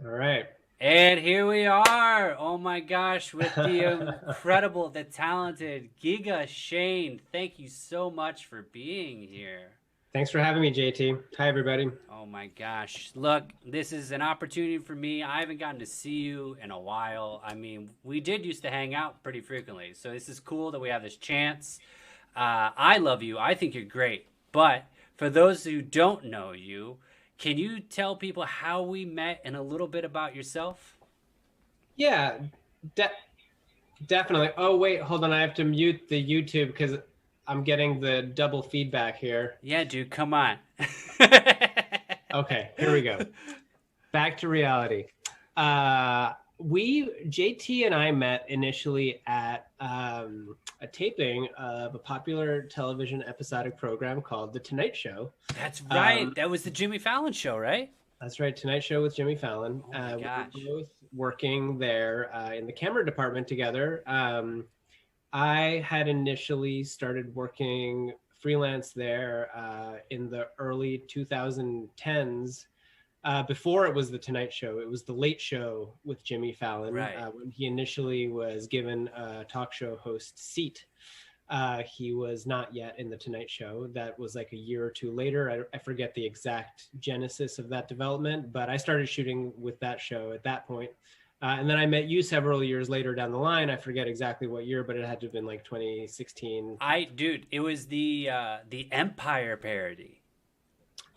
All right. And here we are. Oh my gosh, with the incredible, the talented Giga Shane. Thank you so much for being here. Thanks for having me, JT. Hi, everybody. Oh my gosh. Look, this is an opportunity for me. I haven't gotten to see you in a while. I mean, we did used to hang out pretty frequently. So this is cool that we have this chance. I love you. I think you're great. But for those who don't know you, can you tell people how we met and a little bit about yourself? Yeah, de definitely. Oh, wait, hold on. I have to mute the YouTube because I'm getting the double feedback here. Yeah, dude, come on. Okay, here we go. Back to reality. JT and I met initially at a taping of a popular television episodic program called The Tonight Show. That's right. Um, That was the Jimmy Fallon show, right? That's right, Tonight Show with Jimmy Fallon. Oh my We were gosh. both working there in the camera department together. I had initially started working freelance there in the early 2010s. Before it was the Tonight Show, it was the Late Show with Jimmy Fallon Right. when he initially was given a talk show host seat. He was not yet in the Tonight Show. That was like a year or two later. I forget the exact genesis of that development, but I started shooting with that show at that point. And then I met you several years later down the line. I forget exactly what year, but it had to have been like 2016. Dude, it was the Empire parody.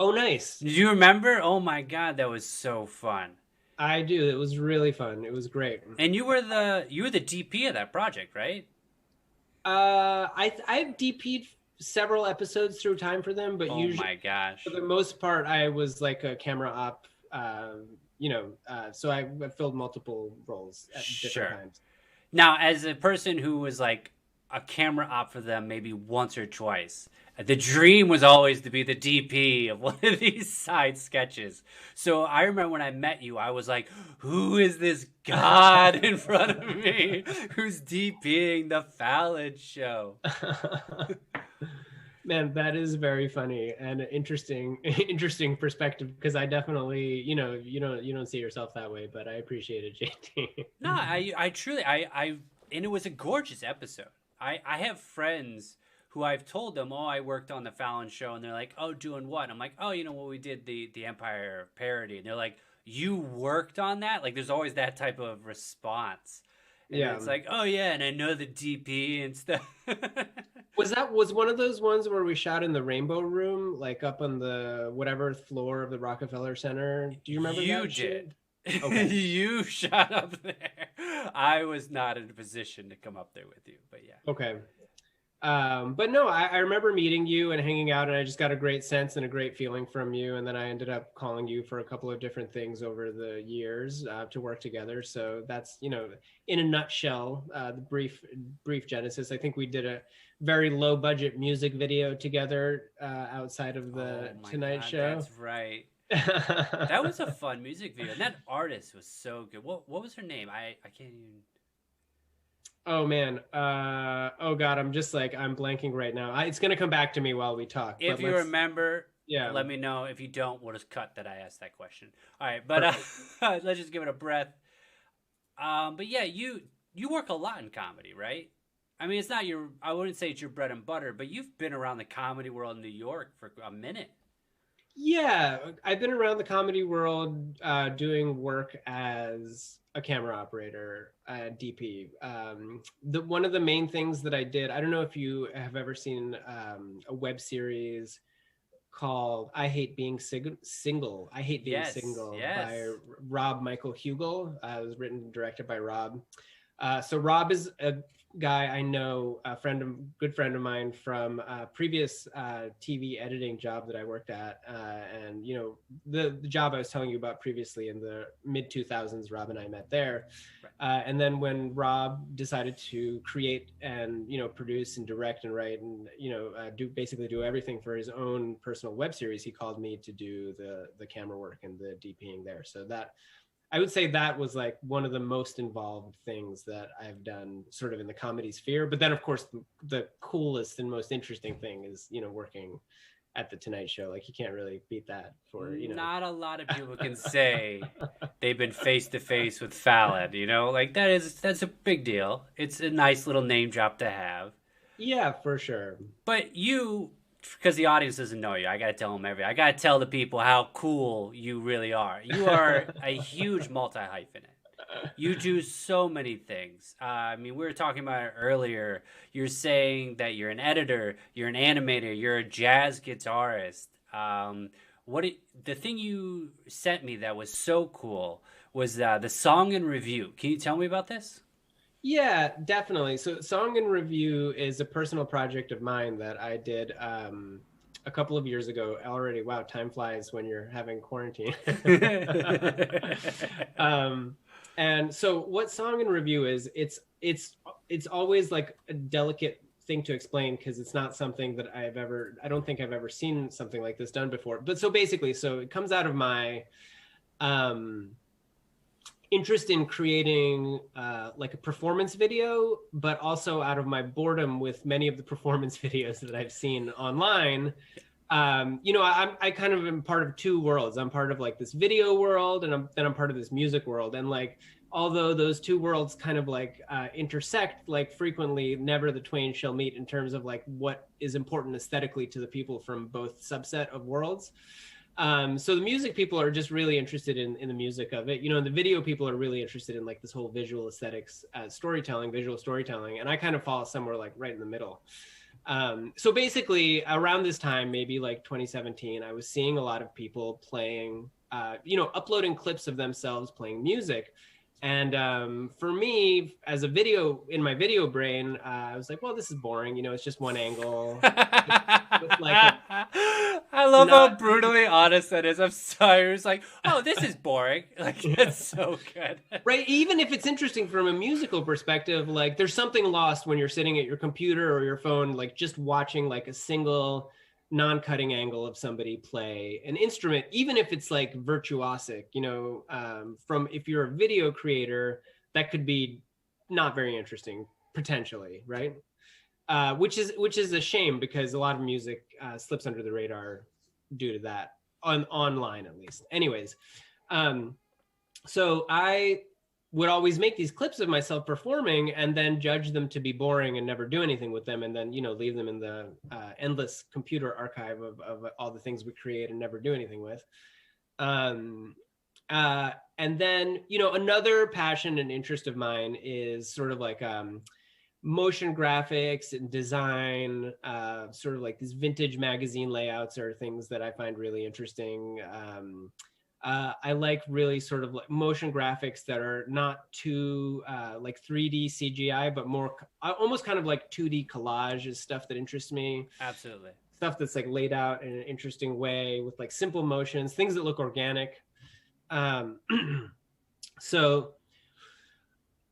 Oh, nice. Do you remember? Oh my god, that was so fun. I do. It was really fun. It was great. And you were the DP of that project, right? I've DP'd several episodes through time for them, but Oh usually my for gosh. the most part, I was like a camera op. So I filled multiple roles at different Sure. times. Now, as a person who was like a camera op for them maybe once or twice, the dream was always to be the DP of one of these side sketches. So I remember when I met you, I was like, who is this god in front of me who's DPing the Fallon show? Man, that is very funny and interesting, interesting perspective because I definitely, you don't see yourself that way, but I appreciate it, JT. No, I truly, and it was a gorgeous episode. I have friends who I've told them, oh, I worked on the Fallon show, and they're like, oh, doing what? I'm like, oh, well, we did the Empire parody, and they're like, you worked on that? Like, there's always that type of response, and Yeah. it's like, oh yeah, and I know the DP and stuff. Was one of those ones where we shot in the Rainbow Room, like up on the whatever floor of the Rockefeller Center? Do you remember You that shoot? did. Okay. You shot up there. I was not in a position to come up there with you, but yeah. Okay. But no, I remember meeting you and hanging out, and I just got a great sense and a great feeling from you. And then I ended up calling you for a couple of different things over the years to work together. So that's, in a nutshell, the brief genesis. I think we did a very low budget music video together outside of Oh the my Tonight god, Show. that's right. That was a fun music video. And that artist was so good. What was her name? I can't even. Oh man. Oh god, I'm blanking right now. It's gonna come back to me while we talk, If but you let's remember, yeah, let me know. If you don't, we'll just cut that I asked that question. All right, but perfect. let's just give it a breath. But yeah, you work a lot in comedy, right? I mean, it's not your. I wouldn't say it's your bread and butter, but you've been around the comedy world in New York for a minute. Yeah, I've been around the comedy world doing work as a camera operator, DP. The one of the main things that I did, I don't know if you have ever seen a web series called "I Hate Being Single." I Hate Being Yes, Single by yes. Rob Michael Hugel. It was written and directed by Rob. So Rob is a guy I know, good friend of mine from a previous TV editing job that I worked at, and the job I was telling you about previously in the mid 2000s. Rob and I met there, Right. and then when Rob decided to create and produce and direct and write and do everything for his own personal web series, he called me to do the camera work and the DPing there. So that I would say that was like one of the most involved things that I've done sort of in the comedy sphere. But then, of course, the coolest and most interesting thing is, working at the Tonight Show. Like you can't really beat that for, Not a lot of people can say they've been face to face with Fallon, like that's a big deal. It's a nice little name drop to have. Yeah, for sure. But you, because the audience doesn't know you, I gotta tell them I gotta tell the people how cool you really are. You are a huge multi hyphenate. You do so many things. I mean, we were talking about it earlier. You're saying that you're an editor, you're an animator, you're a jazz guitarist. The thing you sent me that was so cool was the song and review. Can you tell me about this? Yeah, definitely. So Song and Review is a personal project of mine that I did a couple of years ago already. Wow, time flies when you're having quarantine. And so what Song and Review is, it's always like a delicate thing to explain because it's not something that I don't think I've ever seen something like this done before. But so basically, so it comes out of my interest in creating like a performance video, but also out of my boredom with many of the performance videos that I've seen online. I kind of am part of two worlds. I'm part of like this video world, and then I'm part of this music world. And like, although those two worlds kind of like intersect, like frequently, never the twain shall meet in terms of like what is important aesthetically to the people from both subset of worlds. So the music people are just really interested in the music of it, and the video people are really interested in like this whole visual aesthetics, visual storytelling. And I kind of fall somewhere like right in the middle. So basically around this time, maybe like 2017, I was seeing a lot of people playing, uploading clips of themselves playing music. And for me, as in my video brain, I was like, well, this is boring. It's just one angle. With like I love how brutally honest that is. I'm sorry. It's like, oh, this is boring. Like, it's so good. Right. Even if it's interesting from a musical perspective, like there's something lost when you're sitting at your computer or your phone, like just watching like a single non-cutting angle of somebody play an instrument, even if it's like virtuosic, from if you're a video creator, that could be not very interesting potentially, right? Which is a shame because a lot of music slips under the radar due to that online at least. Anyways, so I would always make these clips of myself performing and then judge them to be boring and never do anything with them, and then leave them in the endless computer archive of all the things we create and never do anything with. And then another passion and interest of mine is sort of like motion graphics and design, sort of like these vintage magazine layouts are things that I find really interesting. I like really sort of like motion graphics that are not too like 3D CGI, but more almost kind of like 2D collage is stuff that interests me. Absolutely. Stuff that's like laid out in an interesting way with like simple motions, things that look organic. So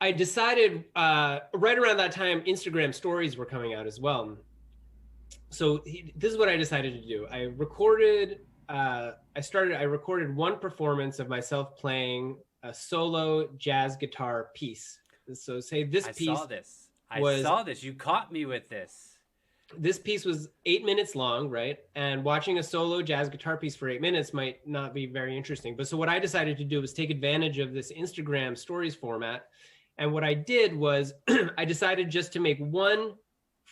I decided right around that time, Instagram stories were coming out as well. So this is what I decided to do. I recorded one performance of myself playing a solo jazz guitar piece. So say this piece. I saw this. You caught me with this. This piece was 8 minutes long, right? And watching a solo jazz guitar piece for 8 minutes might not be very interesting. But so what I decided to do was take advantage of this Instagram stories format. And what I did was I decided just to make one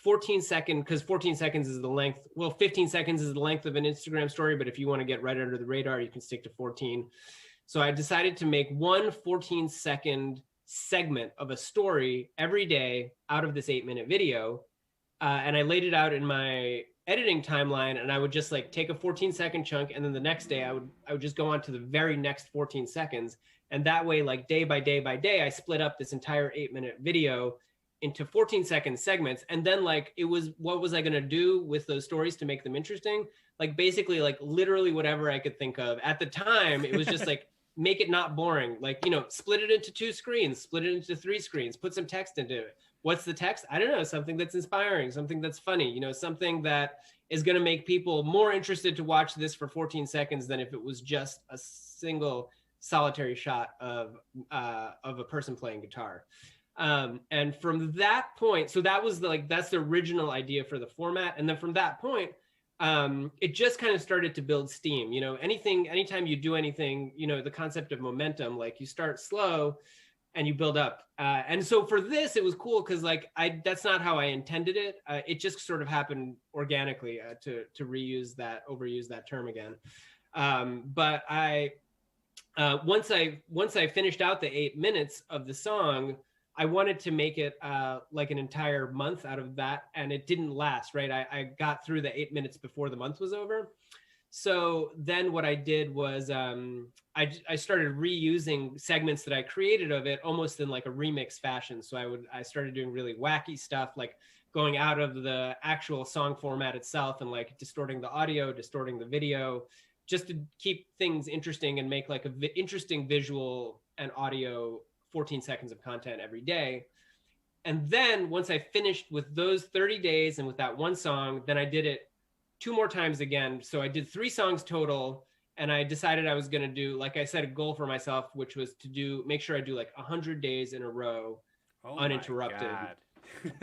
14-second, because 14 seconds is the length. Well, 15 seconds is the length of an Instagram story, but if you want to get right under the radar, you can stick to 14. So I decided to make one 14-second segment of a story every day out of this 8-minute video. And I laid it out in my editing timeline, and I would just like take a 14-second chunk, and then the next day I would just go on to the very next 14 seconds. And that way, like day by day by day, I split up this entire 8-minute video into 14-second segments. And then like what was I going to do with those stories to make them interesting? Like basically like literally whatever I could think of. At the time, it was just like, make it not boring. Like, split it into 2 screens, split it into 3 screens, put some text into it. What's the text? I don't know, something that's inspiring, something that's funny, something that is going to make people more interested to watch this for 14 seconds than if it was just a single solitary shot of a person playing guitar. And from that point, so that was that's the original idea for the format. And then from that point, it just kind of started to build steam. Anytime you do anything, the concept of momentum, like you start slow and you build up. And so for this, it was cool because like that's not how I intended it. It just sort of happened organically, to overuse that term again. But once I finished out the 8 minutes of the song, I wanted to make it like an entire month out of that, and it didn't last. Right, I got through the 8 minutes before the month was over. So then what I did was I started reusing segments that I created of it, almost in like a remix fashion. So I started doing really wacky stuff, like going out of the actual song format itself and like distorting the audio, distorting the video, just to keep things interesting and make like interesting visual and audio 14 seconds of content every day. And then once I finished with those 30 days and with that one song, then I did it 2 more times again. So I did 3 songs total, and I decided I was going to do, like I set a goal for myself, which was to make sure I do like 100 days in a row, uninterrupted.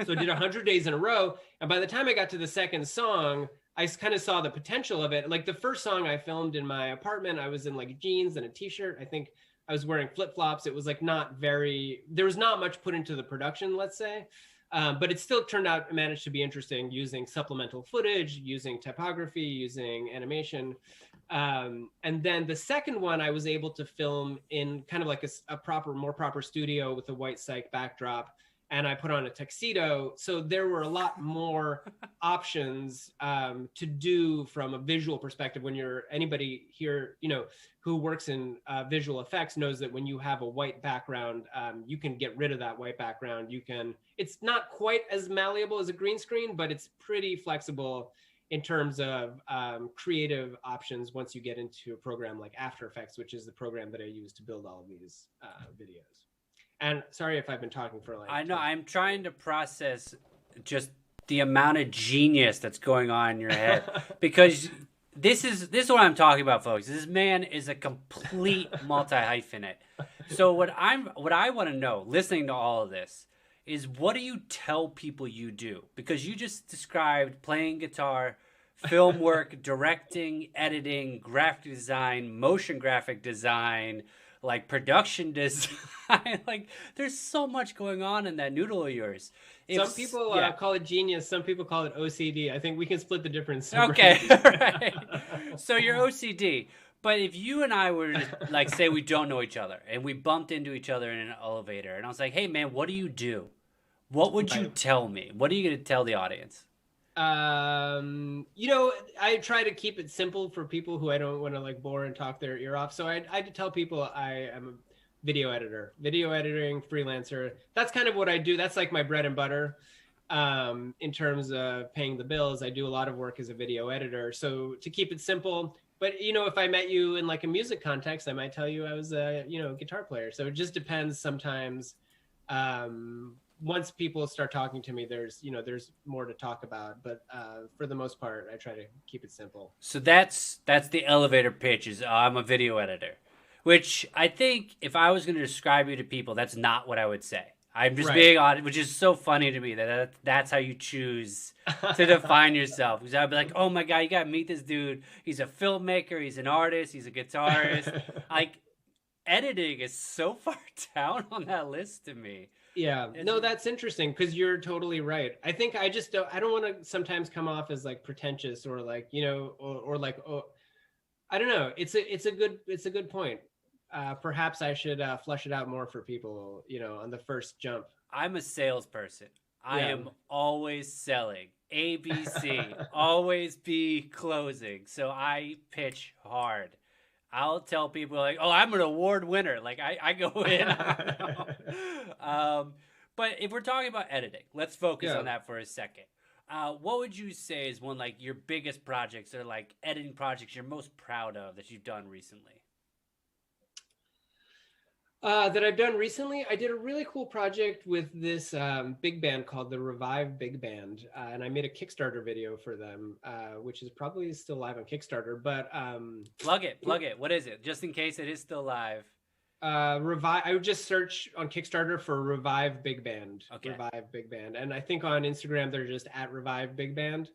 So I did 100 days in a row. And by the time I got to the second song, I kind of saw the potential of it. Like the first song I filmed in my apartment, I was in like jeans and a t-shirt. I think I was wearing flip-flops. It was like there was not much put into the production, let's say. But it still managed to be interesting, using supplemental footage, using typography, using animation. And then the second one, I was able to film in kind of like a more proper studio with a white cyc backdrop. And I put on a tuxedo. So there were a lot more options to do from a visual perspective. Anybody here, who works in visual effects knows that when you have a white background, you can get rid of that white background. It's not quite as malleable as a green screen, but it's pretty flexible in terms of creative options once you get into a program like After Effects, which is the program that I use to build all of these videos. And sorry if I've been talking for like... I know, I'm trying to process just the amount of genius that's going on in your head, because this is what I'm talking about, folks. This man is a complete multi-hyphenate. So what I want to know, listening to all of this, is what do you tell people you do? Because you just described playing guitar, film work, directing, editing, graphic design, motion graphic design, like production design. Like there's so much going on in that noodle of yours. Some people call it genius. Some people call it OCD. I think we can split the difference. Okay. Right. So you're OCD. But if you and I were to, like, say we don't know each other and we bumped into each other in an elevator and I was like, hey man, what do you do? What would you tell me? What are you going to tell the audience? I try to keep it simple for people who I don't want to like bore and talk their ear off. So I tell people I am a video editing freelancer. That's kind of what I do. That's like my bread and butter. In terms of paying the bills, I do a lot of work as a video editor. So to keep it simple, but if I met you in like a music context, I might tell you I was a guitar player. So it just depends sometimes. Once people start talking to me, there's more to talk about, but for the most part, I try to keep it simple. So that's the elevator pitch is I'm a video editor, which I think if I was going to describe you to people, that's not what I would say. I'm just being honest, which is so funny to me that's how you choose to define yourself. Because I'd be like, oh my God, you got to meet this dude. He's a filmmaker. He's an artist. He's a guitarist. Like editing is so far down on that list to me. Yeah, no, that's interesting because you're totally right. I think I don't want to sometimes come off as like pretentious or like, or like, oh, I don't know. It's a good point. Perhaps I should flesh it out more for people, on the first jump. I'm a salesperson. I am always selling. ABC, always be closing. So I pitch hard. I'll tell people like, oh, I'm an award winner. Like I go in. But if we're talking about editing, let's focus on that for a second. What would you say is one like your biggest projects or like editing projects you're most proud of that you've done recently? That I've done recently, I did a really cool project with this big band called the Revive Big Band, and I made a Kickstarter video for them, which is probably still live on Kickstarter. But plug it. What is it? Just in case it is still live. Revive. I would just search on Kickstarter for Revive Big Band. Okay. Revive Big Band, and I think on Instagram they're just at Revive Big Band.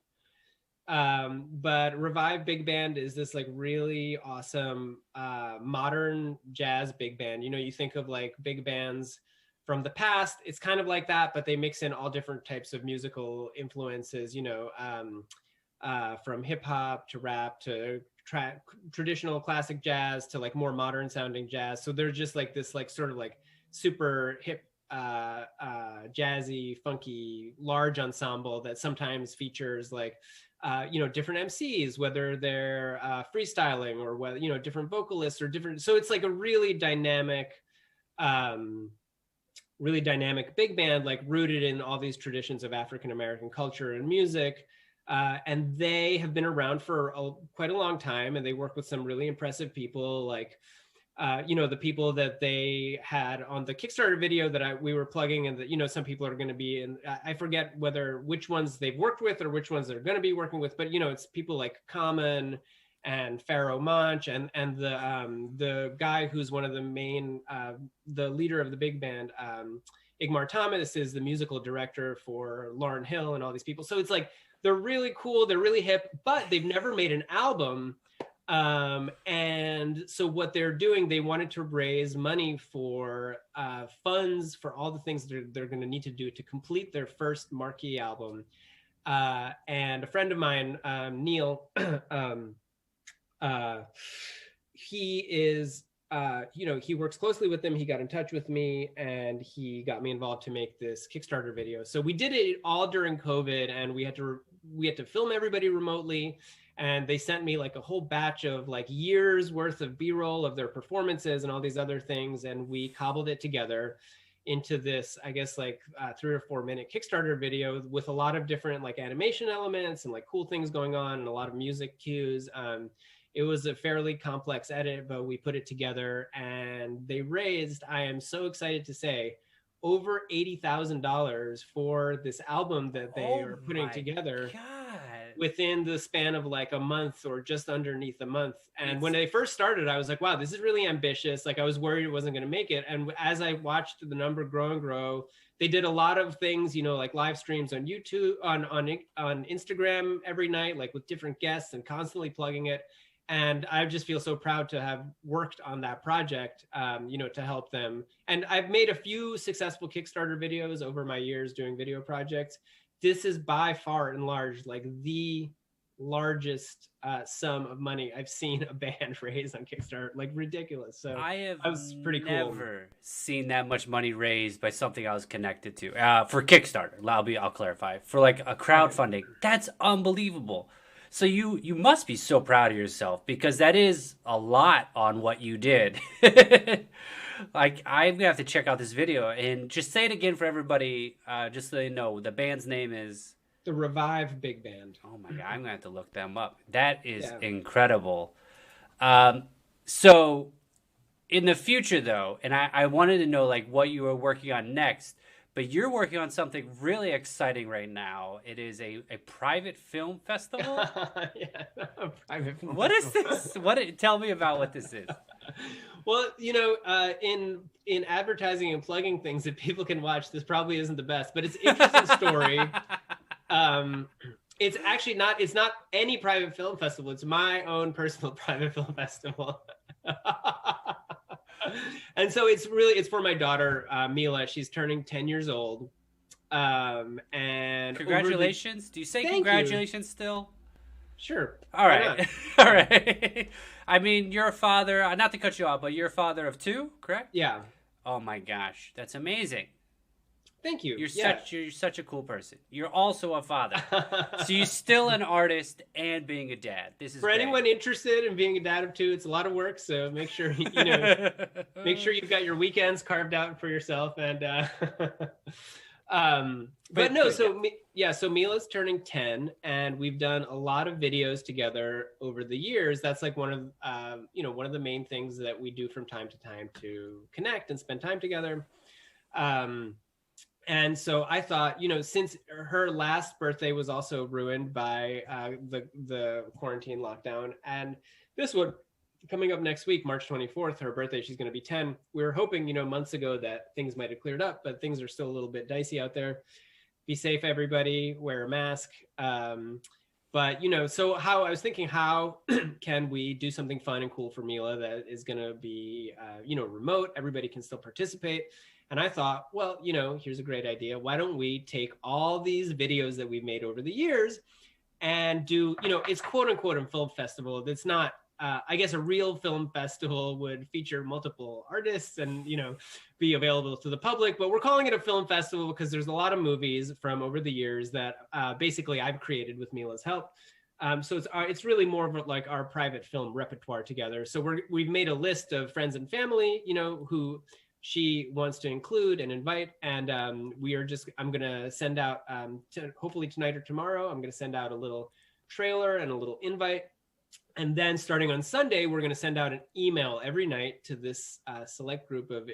But Revive Big Band is this like really awesome modern jazz big band. You know, you think of like big bands from the past, it's kind of like that, but they mix in all different types of musical influences, you know, from hip hop to rap to traditional classic jazz to like more modern sounding jazz. So they're just like this like sort of like super hip jazzy, funky, large ensemble that sometimes features like you know, different MCs, whether they're freestyling or whether, you know, different vocalists or different. So it's like a um, really dynamic big band, like rooted in all these traditions of African American culture and music. And they have been around for quite a long time, and they work with some really impressive people, like you know, the people that they had on the Kickstarter video that we were plugging, and that, you know, some people are going to be in. I forget which ones they've worked with or which ones they're going to be working with, but you know, it's people like Common and Pharaoh Monch and the guy who's one of the main the leader of the big band. Igmar Thomas is the musical director for Lauryn Hill and all these people. So it's like they're really cool, they're really hip, but they've never made an album. And so what they're doing, they wanted to raise money for funds for all the things they're going to need to do to complete their first marquee album. And a friend of mine, Neil, he is you know, he works closely with them. He got in touch with me and he got me involved to make this Kickstarter video. So we did it all during COVID, and we had to film everybody remotely. And they sent me like a whole batch of like years worth of B-roll of their performances and all these other things. And we cobbled it together into this, I guess, like 3 or 4 minute Kickstarter video with a lot of different like animation elements and like cool things going on and a lot of music cues. It was a fairly complex edit, but we put it together, and they raised, I am so excited to say, over $80,000 for this album that they are putting together. God. Within the span of like a month or just underneath a month. And when they first started, I was like, wow, this is really ambitious. Like I was worried it wasn't going to make it. And as I watched the number grow and grow, they did a lot of things, you know, like live streams on YouTube, on Instagram every night, like with different guests and constantly plugging it. And I just feel so proud to have worked on that project, you know, to help them. And I've made a few successful Kickstarter videos over my years doing video projects. This is by far and large like the largest sum of money I've seen a band raise on Kickstarter, like ridiculous. So I have that was pretty cool. Never seen that much money raised by something I was connected to for Kickstarter. I'll clarify, for like a crowdfunding. That's unbelievable. So you must be so proud of yourself, because that is a lot on what you did. Like, I'm gonna have to check out this video and just say it again for everybody, just so they know. The band's name is the Revive Big Band. Oh my god, I'm gonna have to look them up. That is incredible. So in the future though, and I wanted to know like what you were working on next, but you're working on something really exciting right now. It is a private film festival. Yeah, a private film What festival. is this? Tell me about what this is. Well, you know, in advertising and plugging things that people can watch, this probably isn't the best, but it's an interesting story. It's actually not. It's not any private film festival. It's my own personal private film festival. And so it's for my daughter, Mila. She's turning 10 years old. And congratulations. Do you say congratulations still? Sure. All right. All right. I mean, you're a father, not to cut you off, but you're a father of 2, correct? Yeah. Oh my gosh. That's amazing. Thank you. You're such a cool person. You're also a father. So you're still an artist and being a dad. This is for great. Anyone interested in being a dad of 2, it's a lot of work. So make sure make sure you've got your weekends carved out for yourself. And so Mila's turning 10, and we've done a lot of videos together over the years. That's like one of the main things that we do from time to time to connect and spend time together. And so I thought, you know, since her last birthday was also ruined by the quarantine lockdown, and this one coming up next week, March 24th, her birthday, she's going to be 10. We were hoping, you know, months ago that things might have cleared up, but things are still a little bit dicey out there. Be safe, everybody. Wear a mask. But, so how I was thinking, how can we do something fun and cool for Mila that is going to be, remote? Everybody can still participate. And I thought, well, here's a great idea. Why don't we take all these videos that we've made over the years and do, it's quote unquote a film festival. That's not, I guess a real film festival would feature multiple artists and, be available to the public. But we're calling it a film festival because there's a lot of movies from over the years that basically I've created with Mila's help. So it's really more of like our private film repertoire together. So we've made a list of friends and family, who she wants to include and invite. And I'm going to send out, hopefully tonight or tomorrow, I'm going to send out a little trailer and a little invite. And then starting on Sunday, we're going to send out an email every night to this select group of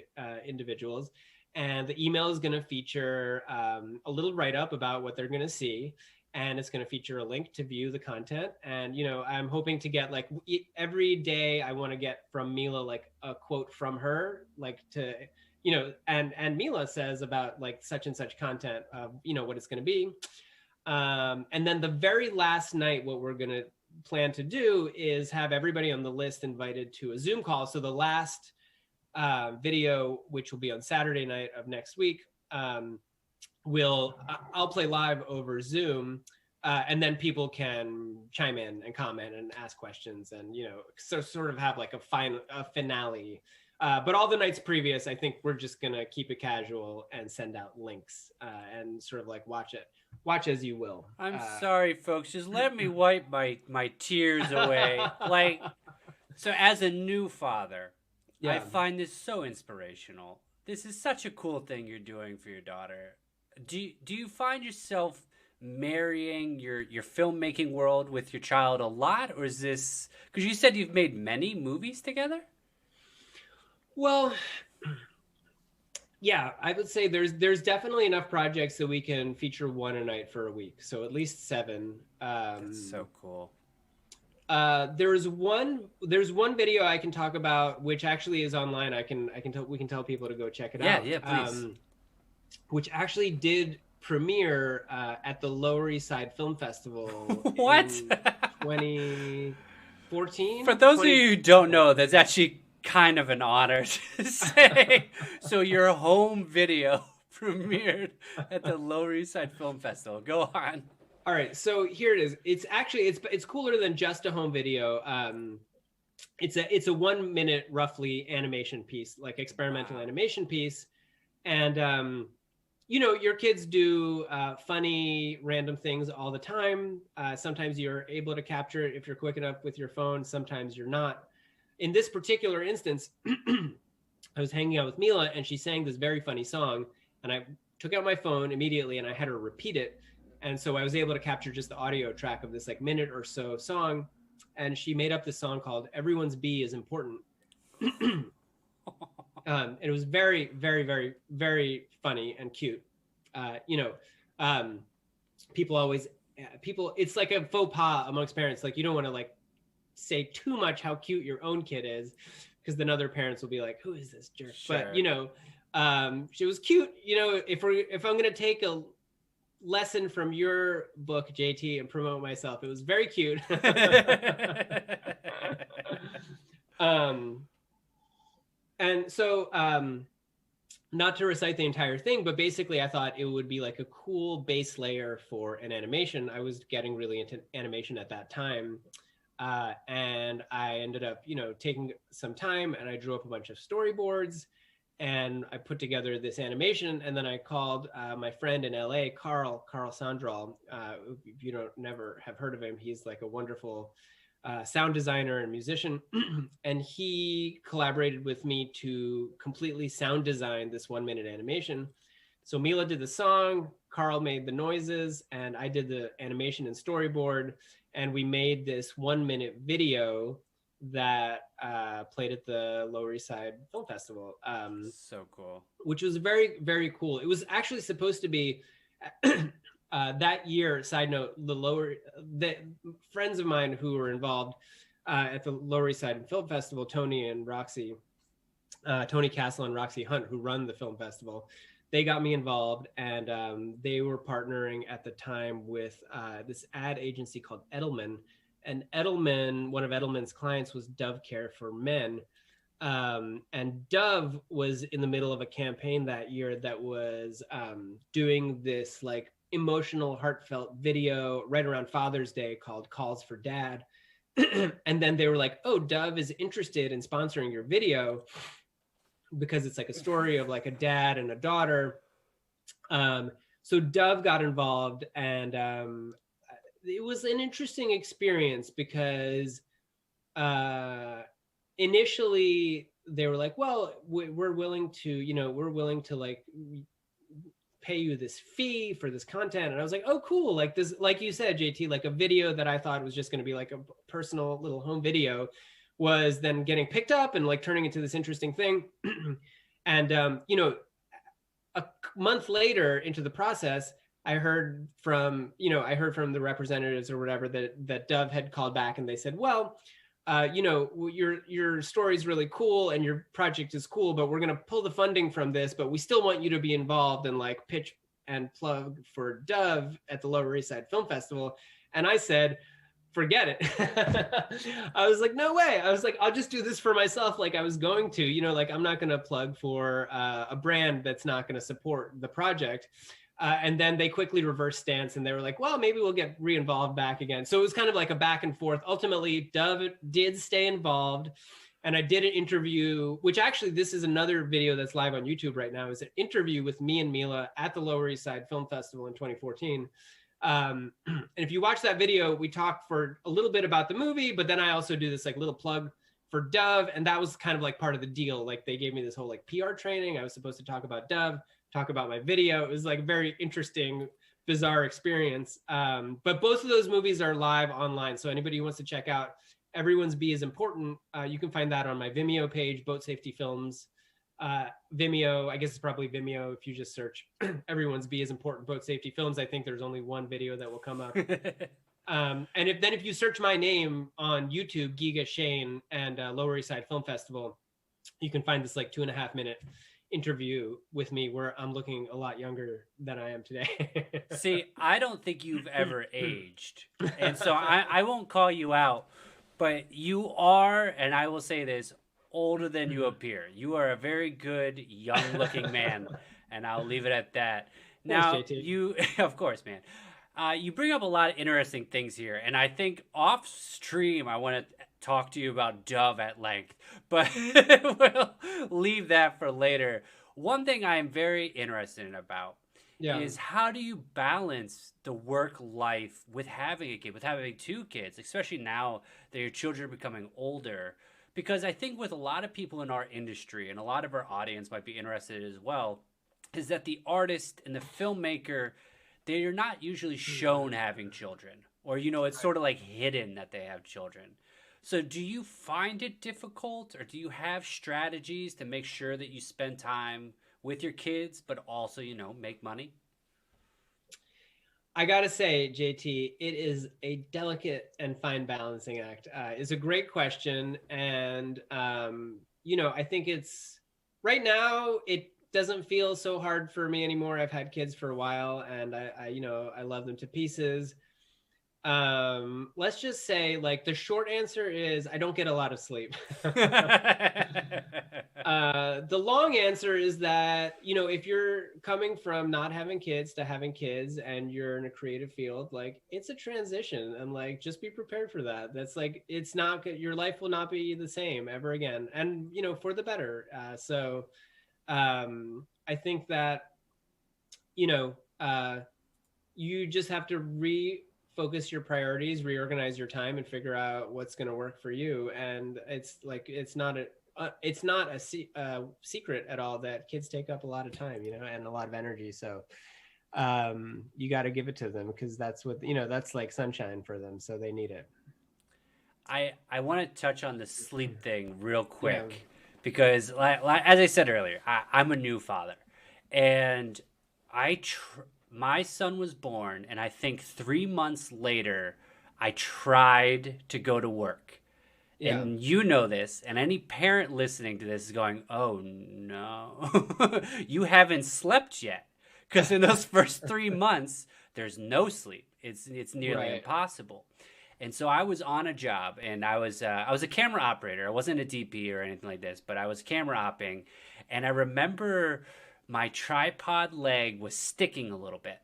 individuals. And the email is going to feature a little write-up about what they're going to see. And it's going to feature a link to view the content. And, I'm hoping to get like every day I want to get from Mila, like a quote from her, like to, and Mila says about like such and such content, what it's going to be. And then the very last night, what we're going to plan to do is have everybody on the list invited to a Zoom call. So the last video, which will be on Saturday night of next week, I'll play live over Zoom, and then people can chime in and comment and ask questions, and so sort of have like a finale. But all the nights previous, I think we're just gonna keep it casual and send out links and sort of like watch as you will. I'm sorry, folks. Just let me wipe my tears away. Like, so as a new father, I find this so inspirational. This is such a cool thing you're doing for your daughter. Do you find yourself marrying your filmmaking world with your child a lot, or is this because you said you've made many movies together? Well, yeah, I would say there's definitely enough projects that we can feature one a night for a week. So at least 7. That's so cool. There's one video I can talk about, which actually is online. We can tell people to go check it out. Yeah, please. Which actually did premiere at the Lower East Side Film Festival. What? In 2014. For those of you who don't know, that's actually kind of an honor to say. So your home video premiered at the Lower East Side Film Festival. Go on. All right, so here it is. It's actually it's cooler than just a home video. It's a 1 minute roughly animation piece, like experimental animation piece, and your kids do funny random things all the time. Sometimes you're able to capture it if you're quick enough with your phone. Sometimes you're not. In this particular instance, I was hanging out with Mila and she sang this very funny song, and I took out my phone immediately and I had her repeat it. And so I was able to capture just the audio track of this like minute or so song. And she made up this song called Everyone's Bee is Important. And it was very, very, very, very funny and cute. People, it's like a faux pas amongst parents. Like you don't want to like say too much how cute your own kid is, because then other parents will be like, who is this jerk? Sure. But she was cute. If I'm gonna take a lesson from your book, JT, and promote myself, it was very cute. And so not to recite the entire thing, but basically I thought it would be like a cool base layer for an animation. I was getting really into animation at that time. And I ended up, taking some time and I drew up a bunch of storyboards and I put together this animation. And then I called my friend in LA, Carl Sandral. If you never have heard of him, he's like a wonderful sound designer and musician. And he collaborated with me to completely sound design this 1 minute animation. So Mila did the song, Carl made the noises, and I did the animation and storyboard. And we made this 1 minute video that played at the Lower East Side Film Festival. So cool. Which was very, very cool. It was actually supposed to be that year, side note, the friends of mine who were involved at the Lower East Side Film Festival, Tony Castle and Roxy Hunt, who run the film festival, they got me involved, and they were partnering at the time with this ad agency called Edelman. And Edelman, one of Edelman's clients was Dove Care for Men. And Dove was in the middle of a campaign that year that was doing this like emotional, heartfelt video right around Father's Day called Calls for Dad. And then they were like, oh, Dove is interested in sponsoring your video because it's like a story of like a dad and a daughter. So Dove got involved, and it was an interesting experience because initially they were like, well, we're willing to like pay you this fee for this content. And I was like, oh, cool. Like this, like you said, JT, like a video that I thought was just going to be like a personal little home video was then getting picked up and like turning into this interesting thing. And, a month later into the process, I heard from the representatives or whatever that Dove had called back, and they said, well, your story is really cool and your project is cool, but we're going to pull the funding from this, but we still want you to be involved and like pitch and plug for Dove at the Lower East Side Film Festival. And I said, forget it. I was like, no way. I was like, I'll just do this for myself. Like I was going to, like, I'm not going to plug for a brand that's not going to support the project. And then they quickly reversed stance, and they were like, well, maybe we'll get re-involved back again. So it was kind of like a back and forth. Ultimately, Dove did stay involved. And I did an interview, which actually, this is another video that's live on YouTube right now, is an interview with me and Mila at the Lower East Side Film Festival in 2014. And if you watch that video, we talk for a little bit about the movie, but then I also do this like little plug for Dove. And that was kind of like part of the deal. Like they gave me this whole like PR training. I was supposed to talk about Dove, talk about my video. It was like a very interesting, bizarre experience. But both of those movies are live online. So anybody who wants to check out Everyone's Bee is Important, you can find that on my Vimeo page, Boat Safety Films. Vimeo, I guess it's probably Vimeo if you just search Everyone's Bee is Important, Boat Safety Films. I think there's only one video that will come up. And if you search my name on YouTube, Giga Shane, and Lower East Side Film Festival, you can find this like 2.5 minute interview with me where I'm looking a lot younger than I am today. See, I don't think you've ever aged. And so I won't call you out, but you are, and I will say this, older than you appear. You are a very good, young-looking man, and I'll leave it at that. Now, Thanks, JT. you, of course, man. You bring up a lot of interesting things here, and I think off stream I want to talk to you about Dove at length, but we'll leave that for later. One thing I am very interested about is how do you balance the work life with having a kid, with having 2 kids, especially now that your children are becoming older? Because I think with a lot of people in our industry, and a lot of our audience might be interested as well, is that the artist and the filmmaker, they are not usually shown having children, or, it's sort of like hidden that they have children. So do you find it difficult, or do you have strategies to make sure that you spend time with your kids, but also, make money? I gotta say, JT, it is a delicate and fine balancing act. It's a great question. And, I think it's right now, it doesn't feel so hard for me anymore. I've had kids for a while, and I love them to pieces. Let's just say, like, the short answer is I don't get a lot of sleep. The long answer is that, if you're coming from not having kids to having kids and you're in a creative field, like, it's a transition, and like, just be prepared for that. That's like, it's not good. Your life will not be the same ever again. And, for the better. I think that, you just have to refocus your priorities, reorganize your time, and figure out what's going to work for you. And it's like, it's not a secret at all that kids take up a lot of time, and a lot of energy. So you got to give it to them, because that's what, that's like sunshine for them. So they need it. I want to touch on the sleep thing real quick, because as I said earlier, I'm a new father, and my son was born, and I think 3 months later, I tried to go to work. Yeah. And you know this, and any parent listening to this is going, "Oh no, you haven't slept yet," because in those first 3 months, there's no sleep. It's nearly Right. impossible. And so I was on a job, and I was a camera operator. I wasn't a DP or anything like this, but I was camera opping, and I remember my tripod leg was sticking a little bit,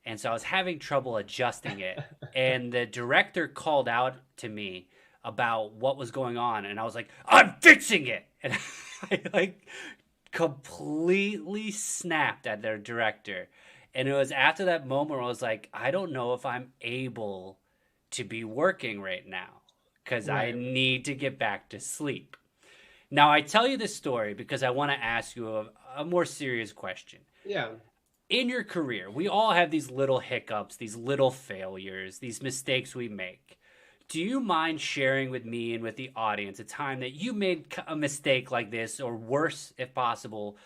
and so I was having trouble adjusting it. And the director called out to me about what was going on, and I was like, "I'm fixing it," and I like completely snapped at their director. And it was after that moment where I was like, I don't know if I'm able to be working right now because I Right. need to get back to sleep. Now, I tell you this story because I want to ask you a more serious question. Yeah. In your career, we all have these little hiccups, these little failures, these mistakes we make. Do you mind sharing with me and with the audience a time that you made a mistake like this, or worse if possible?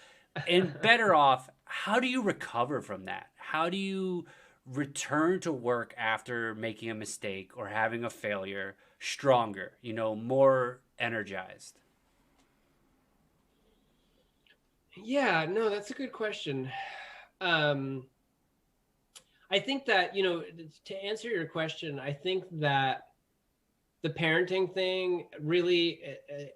And better off, how do you recover from that? How do you return to work after making a mistake or having a failure stronger, more energized? Yeah, no, that's a good question. Um, I think that, to answer your question, I think that the parenting thing really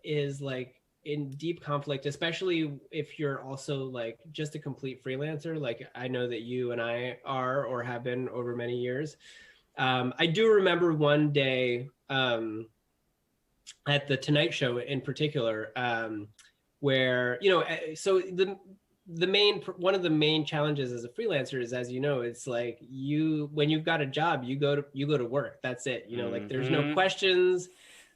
is like in deep conflict, especially if you're also like just a complete freelancer, like I know that you and I are or have been over many years. I do remember one day at the Tonight Show in particular, where so the main one of the main challenges as a freelancer is, as you know, it's like you when you've got a job, you go to work. That's it. Like there's no Mm-hmm. questions,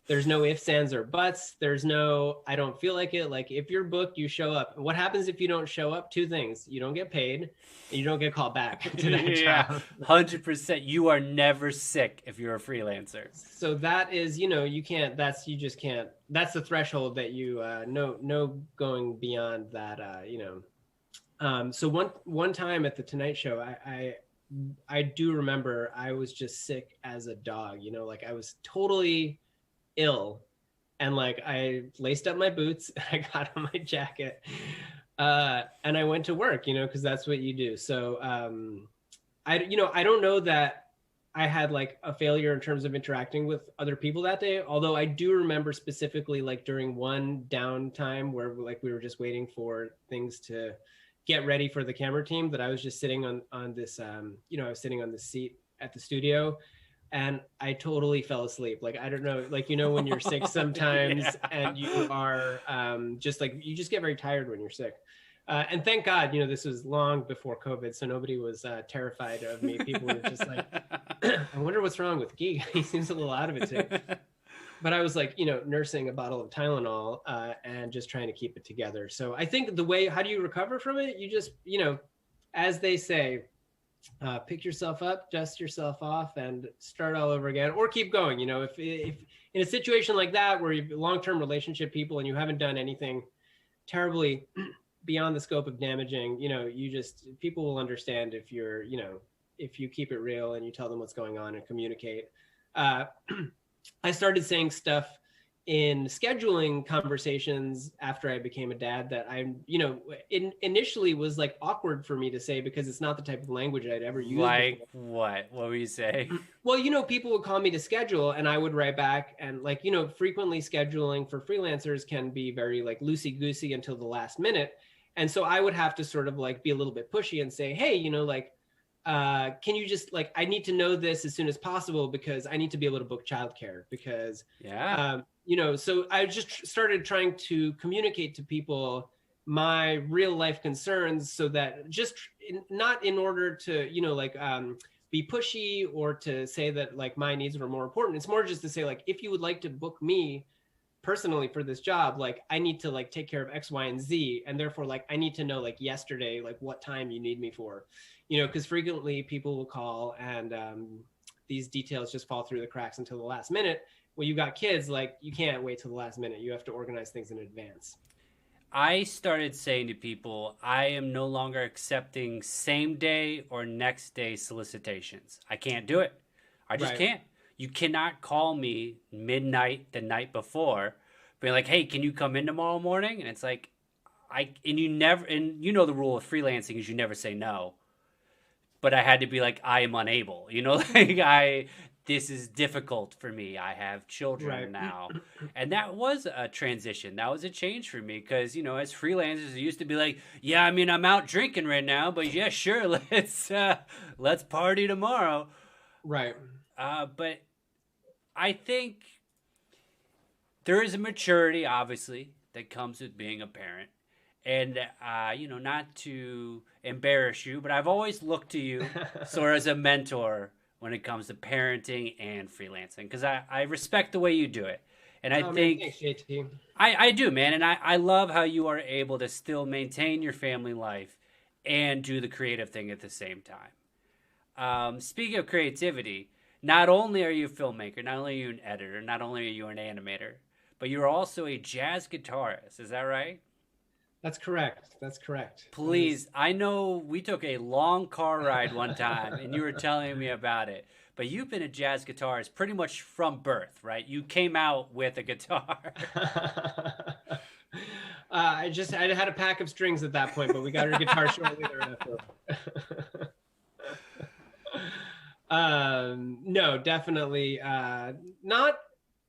there's no ifs, ands, or buts. There's no I don't feel like it. Like if you're booked, you show up. What happens if you don't show up? Two things: you don't get paid, and you don't get called back to that Yeah, job. 100%. You are never sick if you're a freelancer. So that is, you can't, you just can't, that's the threshold that you no going beyond that. So one time at the Tonight Show, I do remember I was just sick as a dog. Like I was totally ill, and like I laced up my boots and I got on my jacket, and I went to work, because that's what you do. So I don't know that I had like a failure in terms of interacting with other people that day. Although I do remember specifically like during one downtime where like we were just waiting for things to get ready for the camera team, that I was just sitting on this I was sitting on the seat at the studio, and I totally fell asleep. Like I don't know, like when you're sick Yeah. sometimes and you are just like you just get very tired when you're sick. And thank God, this was long before COVID, so nobody was terrified of me. People were just like, I wonder what's wrong with Giga. He seems a little out of it today. But I was like, nursing a bottle of Tylenol and just trying to keep it together. So I think how do you recover from it? You just, as they say, pick yourself up, dust yourself off, and start all over again, or keep going. If in a situation like that where you've long-term relationship people and you haven't done anything terribly beyond the scope of damaging, people will understand if if you keep it real and you tell them what's going on and communicate. uh, I started saying stuff in scheduling conversations after I became a dad that initially was like awkward for me to say, because it's not the type of language I'd ever used Like before. what? What were you saying? Well, people would call me to schedule and I would write back, and like, frequently scheduling for freelancers can be very like loosey goosey until the last minute. And so I would have to sort of like be a little bit pushy and say, hey, like, can you just like, I need to know this as soon as possible because I need to be able to book childcare because, Yeah. so I just started trying to communicate to people my real life concerns, so that not in order to, be pushy or to say that like my needs were more important. It's more just to say like, if you would like to book me personally for this job, like I need to like take care of X, Y, and Z, and therefore like I need to know like yesterday like what time you need me for, because frequently people will call and these details just fall through the cracks until the last minute. When you got kids, like you can't wait till the last minute. You have to organize things in advance. I started saying to people, I am no longer accepting same day or next day solicitations. I can't do it. I just Right. can't. You cannot call me midnight the night before, being like, "Hey, can you come in tomorrow morning?" And it's like, and you know the rule of freelancing is you never say no. But I had to be like, I am unable. This is difficult for me. I have children Right. now. And that was a transition. That was a change for me because, as freelancers, it used to be like, yeah, I mean, I'm out drinking right now, but yeah, sure, let's party tomorrow. Right. But I think there is a maturity, obviously, that comes with being a parent. And, not to embarrass you, but I've always looked to you sort of as a mentor when it comes to parenting and freelancing because I respect the way you do it. And I Man, think thanks, JT. I do, man. And I love how you are able to still maintain your family life and do the creative thing at the same time. Speaking of creativity, not only are you a filmmaker, not only are you an editor, not only are you an animator, but you're also a jazz guitarist. Is that right? That's correct. That's correct. Please, I know we took a long car ride one time and you were telling me about it, but you've been a jazz guitarist pretty much from birth, right? You came out with a guitar. I had a pack of strings at that point, but we got our guitar shortly thereafter. No, definitely not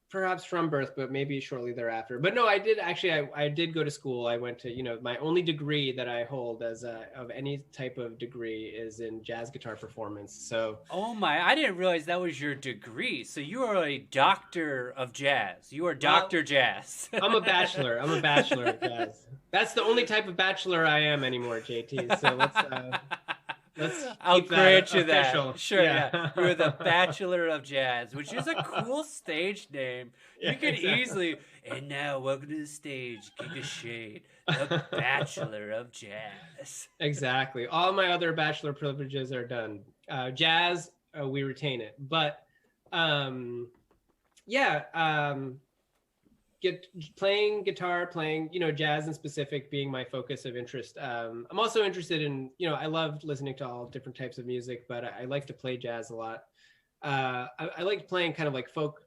perhaps from birth, but maybe shortly thereafter. But no, I did actually. I did go to school. I went to my only degree that I hold of any type of degree is in jazz guitar performance. So oh my! I didn't realize that was your degree. So you are a doctor of jazz. You are Doctor Jazz. I'm a bachelor. I'm a bachelor of jazz. That's the only type of bachelor I am anymore, JT. So I'll grant you official. that. Sure, yeah. You're the Bachelor of Jazz, which is a cool stage name. Yeah, You could exactly. easily, and now welcome to the stage, Giga Shane, the Bachelor of Jazz. Exactly. All my other bachelor privileges are done. Jazz, we retain it. But yeah, playing guitar, playing jazz in specific being my focus of interest. I'm also interested in I love listening to all different types of music, but I like to play jazz a lot. I like playing kind of like folk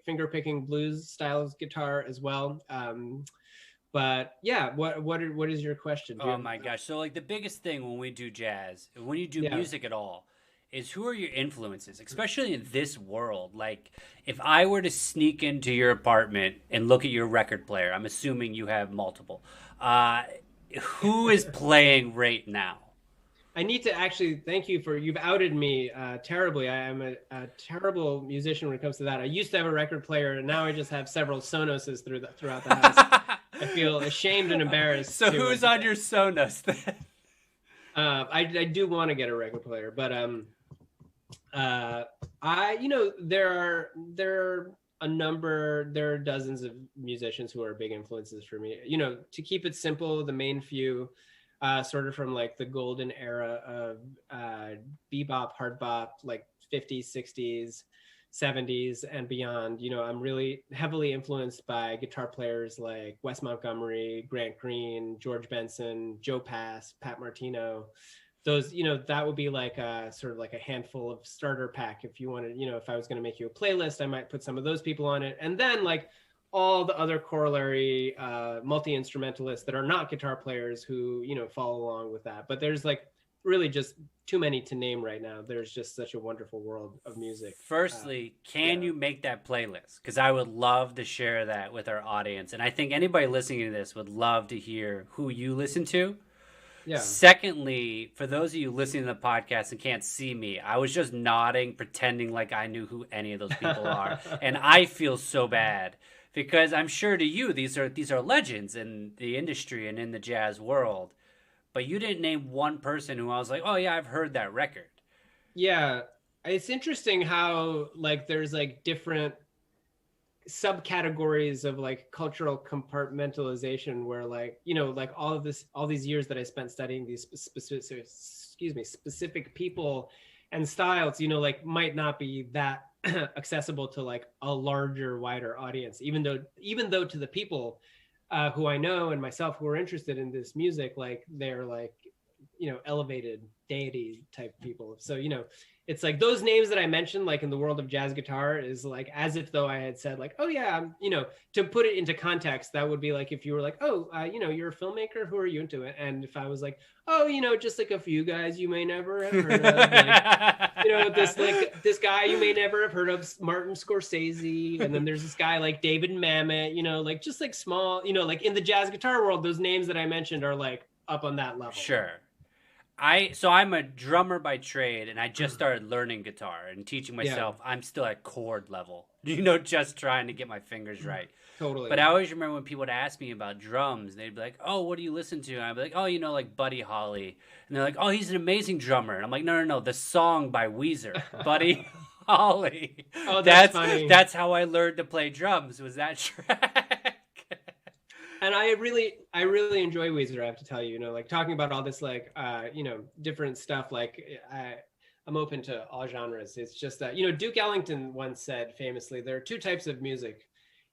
finger picking blues styles guitar as well. But yeah, what is your question? Oh my gosh. So like the biggest thing when we do jazz, when you do music at all, is who are your influences, especially in this world? Like if I were to sneak into your apartment and look at your record player, I'm assuming you have multiple. Who is playing right now? I need to actually thank you you've outed me terribly. I am a terrible musician when it comes to that. I used to have a record player, and now I just have several Sonoses throughout the house. I feel ashamed and embarrassed. So who's on your Sonos then? I do want to get a record player, but there are dozens of musicians who are big influences for me. To keep it simple, the main few. Sort of from like the golden era of bebop, hard bop, like 50s, 60s, 70s, and beyond. I'm really heavily influenced by guitar players like Wes Montgomery, Grant Green, George Benson, Joe Pass, Pat Martino. Those, that would be like a sort of like a handful of starter pack. If you wanted, if I was going to make you a playlist, I might put some of those people on it. And then like all the other corollary multi-instrumentalists that are not guitar players who follow along with that. But there's like really just too many to name right now. There's just such a wonderful world of music. Firstly, can you make that playlist? Because I would love to share that with our audience, and I think anybody listening to this would love to hear who you listen to. Yeah. Secondly, for those of you listening to the podcast and can't see me, I was just nodding, pretending like I knew who any of those people are, and I feel so bad. Because I'm sure to you these are legends in the industry and in the jazz world, but you didn't name one person who I was like, oh yeah, I've heard that record. Yeah, it's interesting how like there's like different subcategories of like cultural compartmentalization where like like all these years that I spent studying these specific people and styles like might not be that accessible to like a larger, wider audience, even though to the people who I know and myself who are interested in this music, like they're like elevated deity type people. So it's like those names that I mentioned, like in the world of jazz guitar, is like as if though I had said like, oh yeah, to put it into context, that would be like if you were like, oh, you're a filmmaker, who are you into it? And if I was like, oh, just like a few guys you may never have heard of, like, this guy you may never have heard of, Martin Scorsese, and then there's this guy like David Mamet, like just like small, like in the jazz guitar world, those names that I mentioned are like up on that level. Sure. I'm a drummer by trade, and I just started learning guitar and teaching myself. Yeah. I'm still at chord level, just trying to get my fingers right. Totally. But I always remember when people would ask me about drums, they'd be like, "Oh, what do you listen to?" And I'd be like, "Oh, like Buddy Holly," and they're like, "Oh, he's an amazing drummer." And I'm like, "No, the song by Weezer, Buddy Holly." Oh, that's funny. That's how I learned to play drums. Was that track? And I really enjoy Weezer, I have to tell you, like talking about all this, like, different stuff. Like I'm open to all genres. It's just that, Duke Ellington once said famously, there are two types of music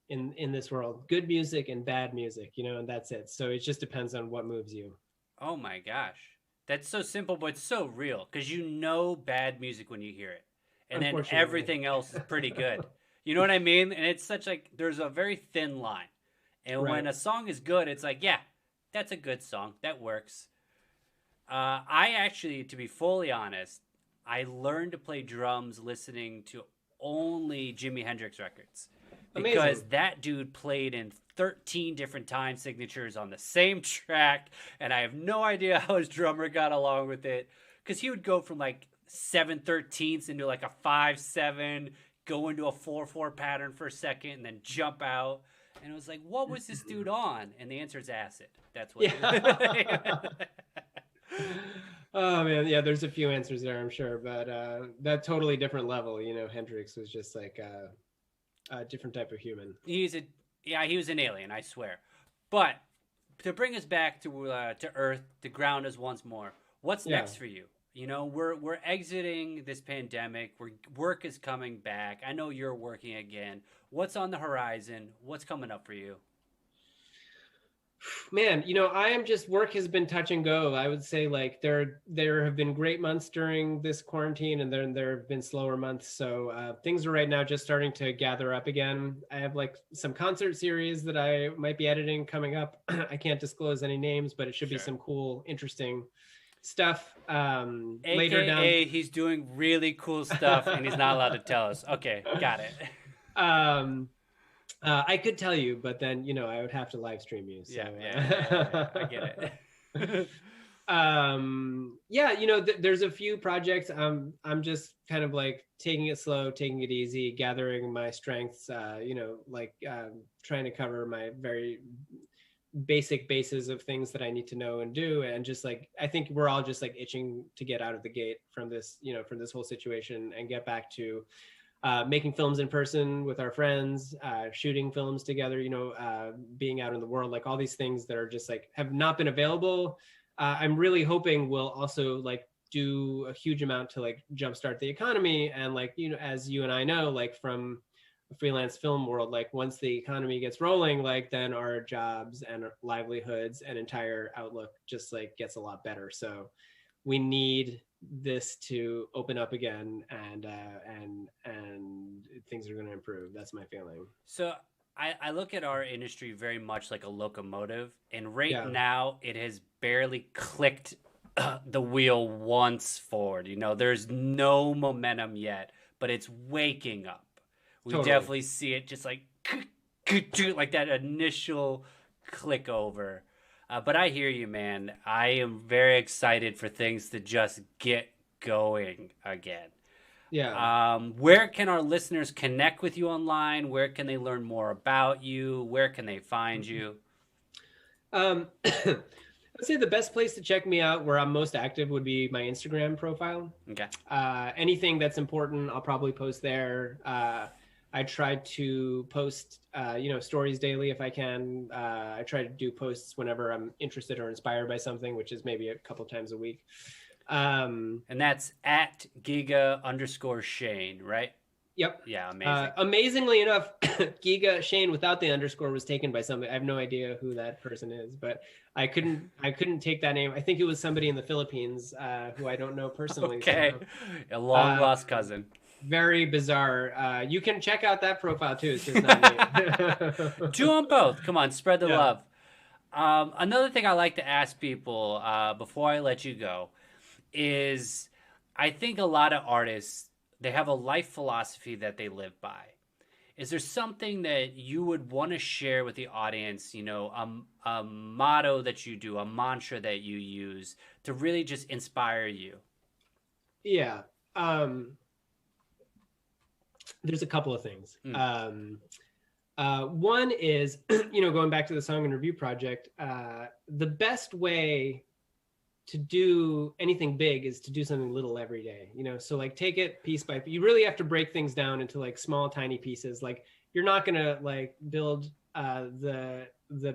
in this world: good music and bad music, and that's it. So it just depends on what moves you. Oh my gosh. That's so simple, but it's so real, because bad music when you hear it. And then everything else is pretty good. You know what I mean? And it's such like, there's a very thin line. And when a song is good, it's like, yeah, that's a good song. That works. I actually, to be fully honest, I learned to play drums listening to only Jimi Hendrix records. Because Amazing. That dude played in 13 different time signatures on the same track. And I have no idea how his drummer got along with it. Because he would go from like 7/13 into like a 5/7, go into a 4/4 pattern for a second, and then jump out. And it was like, what was this dude on? And the answer is acid. That's what. Yeah. Oh man, yeah. There's a few answers there, I'm sure, but that totally different level. Hendrix was just like a different type of human. He was an alien, I swear. But to bring us back to Earth, to ground us once more, what's next for you? We're exiting this pandemic. Work is coming back. I know you're working again. What's on the horizon? What's coming up for you? Man, I am just, work has been touch and go. I would say like there have been great months during this quarantine, and then there have been slower months. So things are right now just starting to gather up again. I have like some concert series that I might be editing coming up. I can't disclose any names, but it should be some cool, interesting stuff. Later down, he's doing really cool stuff and he's not allowed to tell us. Okay, got it. I could tell you, but then I would have to live stream you. So, yeah, I get it. There's a few projects. I'm just kind of like taking it slow, taking it easy, gathering my strengths. Trying to cover my very basic bases of things that I need to know and do. And just like, I think we're all just like itching to get out of the gate from this, from this whole situation, and get back to making films in person with our friends, shooting films together, being out in the world, like all these things that are just like have not been available. I'm really hoping we'll also like do a huge amount to like jumpstart the economy. And like, as you and I know, like from a freelance film world, like once the economy gets rolling, like then our jobs and our livelihoods and entire outlook just like gets a lot better. So we need this to open up again, and things are going to improve. That's my feeling. So I look at our industry very much like a locomotive, and now it has barely clicked the wheel once forward. There's no momentum yet, but it's waking up. We definitely see it just like that initial click over. But I hear you, man. I am very excited for things to just get going again. Yeah. Where can our listeners connect with you online? Where can they learn more about you? Where can they find you? I'd say the best place to check me out, where I'm most active, would be my Instagram profile. Okay. Anything that's important, I'll probably post there. I try to post, stories daily if I can. I try to do posts whenever I'm interested or inspired by something, which is maybe a couple times a week. And that's at Giga_Shane, right? Yep. Yeah, amazing. Amazingly enough, Giga Shane without the underscore was taken by somebody. I have no idea who that person is, but I couldn't take that name. I think it was somebody in the Philippines who I don't know personally. Okay, So a long uh, lost cousin. very bizarre. You can check out that profile too. It's just not me. Do them both. Come on, spread the Yeah. love. Another thing I like to ask people before I let you go is I think a lot of artists, they have a life philosophy that they live by. Is there something that you would want to share with the audience, a motto that you do, a mantra that you use to really just inspire you? Yeah. Um, there's a couple of things. Mm. One is, going back to the Song and Review project, the best way to do anything big is to do something little every day, so like take it piece by piece. You really have to break things down into like small tiny pieces. Like you're not gonna like build the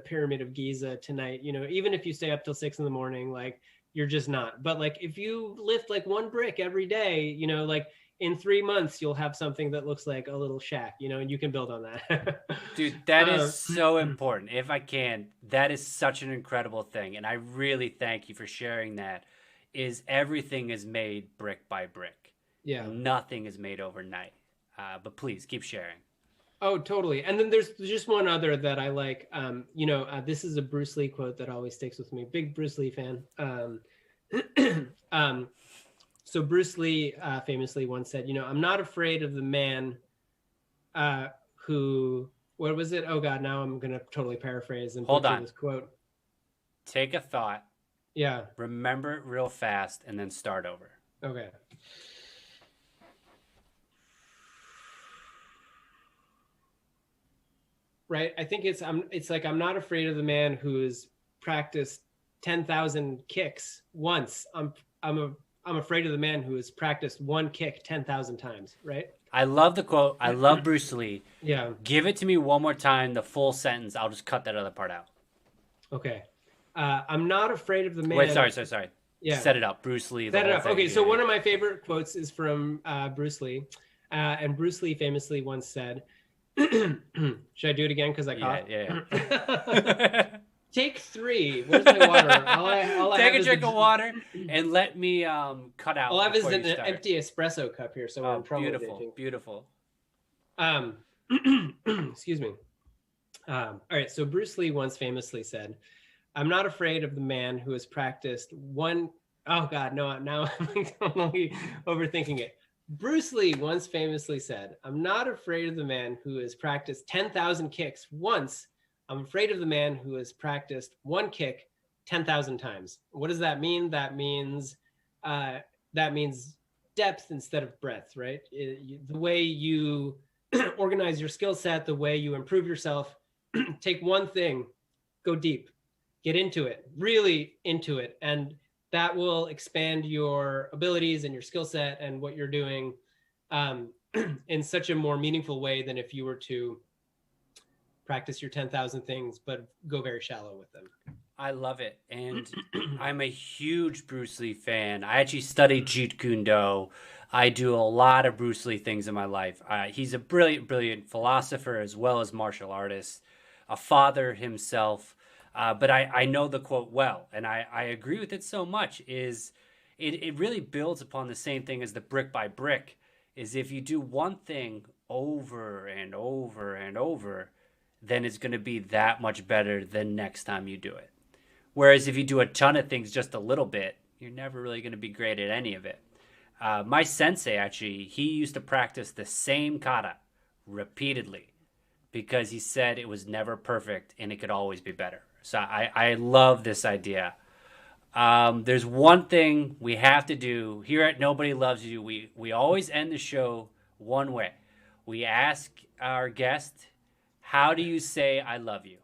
pyramid of Giza tonight, even if you stay up till 6 a.m, like you're just not. But like if you lift like one brick every day, like in 3 months you'll have something that looks like a little shack, and you can build on that. Dude, that is so important. If I can, that is such an incredible thing. And I really thank you for sharing that. Is everything is made brick by brick. Yeah. Nothing is made overnight. But please keep sharing. Oh, totally. And then there's just one other that I like. This is a Bruce Lee quote that always sticks with me. Big Bruce Lee fan. So Bruce Lee famously once said, I'm not afraid of the man who, what was it? Oh God, now I'm going to totally paraphrase and Hold butcher on. this quote. Take a thought. Yeah. Remember it real fast and then start over. Okay. Right. I think it's like, I'm not afraid of the man who's practiced 10,000 kicks once. I'm afraid of the man who has practiced one kick 10,000 times. Right. I love the quote. I love Bruce Lee. Yeah. Give it to me one more time, the full sentence. I'll just cut that other part out. Okay. I'm not afraid of the man. Wait, sorry. Yeah. Set it up. Bruce Lee. Set it up. Okay, so one of my favorite quotes is from Bruce Lee. And Bruce Lee famously once said, should I do it again because I coughed? Yeah. Take 3. Where's my water? All I Take have a drink of water and let me cut out. All I have is an empty espresso cup here, so we're in trouble. Beautiful. Excuse me. All right, so Bruce Lee once famously said, I'm not afraid of the man who has practiced one. Oh God, no, now I'm only overthinking it. Bruce Lee once famously said, I'm not afraid of the man who has practiced 10,000 kicks once. I'm afraid of the man who has practiced one kick 10,000 times. What does that mean? That means depth instead of breadth, right? The way you organize your skill set, the way you improve yourself, take one thing, go deep, get into it, really into it. And that will expand your abilities and your skill set and what you're doing in such a more meaningful way than if you were to practice your 10,000 things, but go very shallow with them. I love it. And I'm a huge Bruce Lee fan. I actually studied Jeet Kune Do. I do a lot of Bruce Lee things in my life. He's a brilliant philosopher as well as martial artist, a father himself. But I know the quote well, and I agree with it so much. It really builds upon the same thing as the brick by brick. Is if you do one thing over and over and over, then it's going to be that much better the next time you do it. Whereas if you do a ton of things just a little bit, you're never really going to be great at any of it. My sensei, actually, he used to practice the same kata repeatedly because he said it was never perfect and it could always be better. So I love this idea. There's one thing we have to do here at Nobody Loves You. We always end the show one way. We ask our guest, how do you say I love you?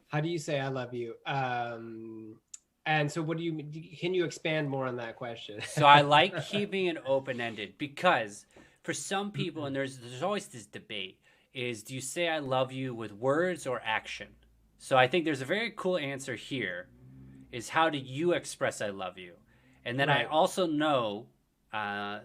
How do you say I love you? And so can you expand more on that question? So I like keeping it open-ended because for some people, and there's always this debate, is do you say I love you with words or action? So I think there's a very cool answer here is how do you express I love you? And then right. I also know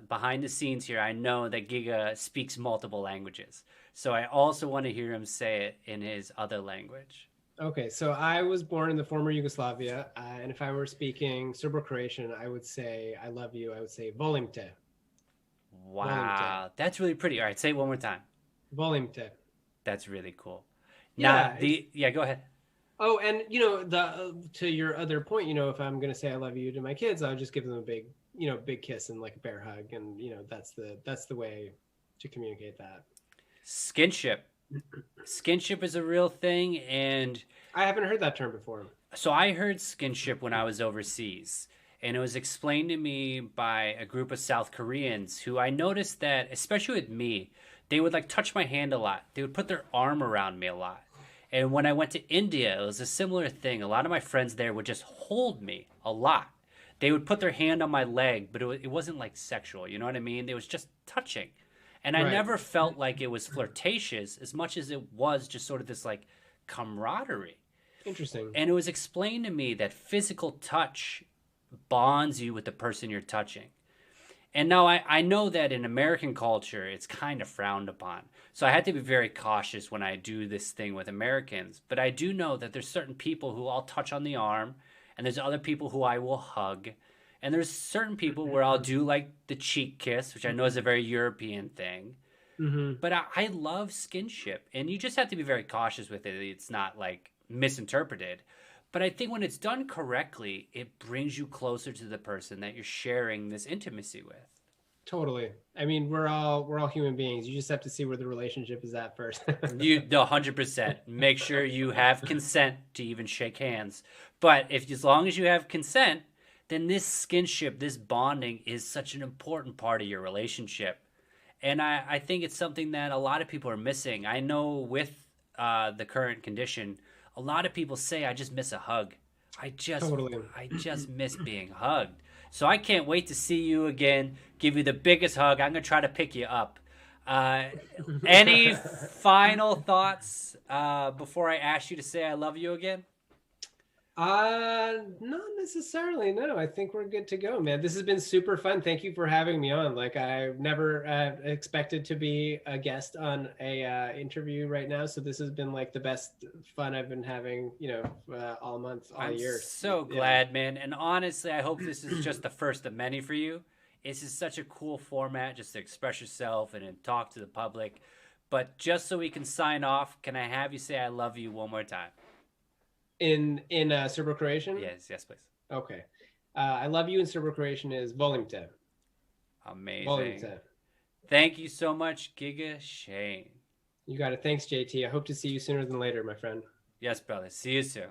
behind the scenes here, I know that Giga speaks multiple languages. So I also want to hear him say it in his other language. Okay, so I was born in the former Yugoslavia, and if I were speaking Serbo-Croatian, I would say "I love you." I would say "volim te." Volim te. Wow, that's really pretty. All right, say it one more time. Volim te. That's really cool. Now, Yeah, it's yeah, go ahead. oh, and the to your other point, if I'm gonna say "I love you" to my kids, I'll just give them a big, big kiss and like a bear hug, and that's the way to communicate that. Skinship. Skinship is a real thing, and I haven't heard that term before. so I heard skinship when I was overseas, and it was explained to me by a group of South Koreans who I noticed that, especially with me, they would like touch my hand a lot. They would put their arm around me a lot. And when I went to India, it was a similar thing. A lot of my friends there would just hold me a lot. They would put their hand on my leg, but it wasn't like sexual. You know what I mean? It was just touching. And I Right. never felt like it was flirtatious as much as it was just sort of this like camaraderie. Interesting. And it was explained to me that physical touch bonds you with the person you're touching. And now I know that in American culture, it's kind of frowned upon. So I had to be very cautious when I do this thing with Americans. But I do know that there's certain people who I'll touch on the arm, and there's other people who I will hug. And there's certain people where I'll do like the cheek kiss, which I know is a very European thing. Mm-hmm. But I love skinship, and you just have to be very cautious with it. It's not like misinterpreted. But I think when it's done correctly, it brings you closer to the person that you're sharing this intimacy with. Totally. I mean, we're all human beings. You just have to see where the relationship is at first. You no 100%. Make sure you have consent to even shake hands. But if as long as you have consent, then this skinship, this bonding is such an important part of your relationship. And I think it's something that a lot of people are missing. I know with the current condition, a lot of people say, I just miss a hug. I just, Totally. I just miss being hugged. So I can't wait to see you again, give you the biggest hug. I'm going to try to pick you up. Uh, any final thoughts before I ask you to say I love you again? Not necessarily. No, I think we're good to go, man. This has been super fun. Thank you for having me on. Like, I never expected to be a guest on a interview right now. So this has been like the best fun I've been having, all month, all I'm year. so Yeah. glad, man. And honestly, I hope this is just the first of many for you. This is such a cool format just to express yourself and then talk to the public. But just so we can sign off, can I have you say I love you one more time? In Serbo-Croatian? Yes, yes, please. Okay. I love you in Serbo-Croatian is volim te. Amazing. Volim te. Thank you so much, Giga Shane. You got it. Thanks, JT. I hope to see you sooner than later, my friend. Yes, brother. See you soon.